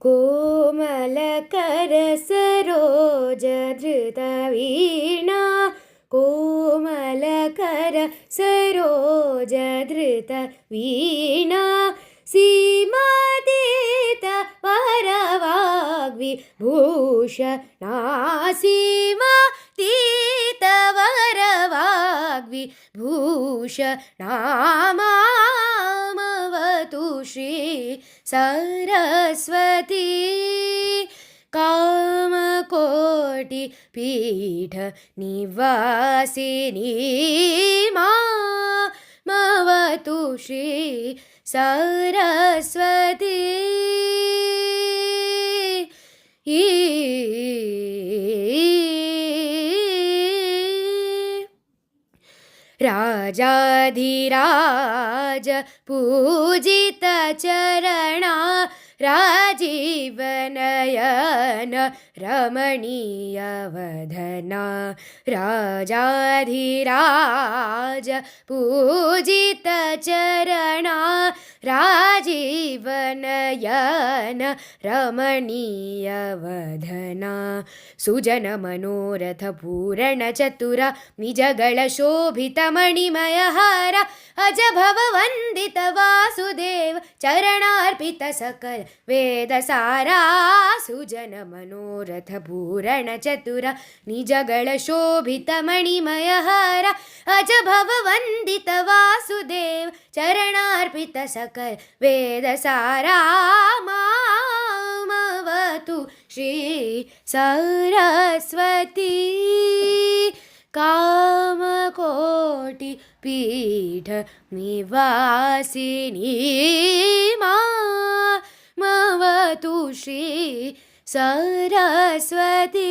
कोमलकर सरोजधृतवीणा कोमलकर सरोजधृतवीणा सीमातीत वरवाग्विभूषणा सीमातीत वरवाग्विभूषणा मामवतु श्री सरस्वती कामकोटि पीठ निवासिनी मामवतु श्री सरस्वती राजाधिराज पूजित चरणा राजीवनयन रमणीय वदना राजाधिराज पूजित चरणा राजीवनयन रमणीय वदना सुजन मनोरथ पूरण चतुर निजगळ शोभित मणिमय हार अज भव वंदित वासुदेव चरणार्पित सकल वेद सारा सुजन मनोरथ पूरण चतुर निजगळ शोभित मणिमय हार अज भव वंदित वासुदेव चरणार्पित सकल वेद सारा मामवतु श्री सरस्वती कामकोटि पीठ निवासिनी मामवतु श्री सरस्वती।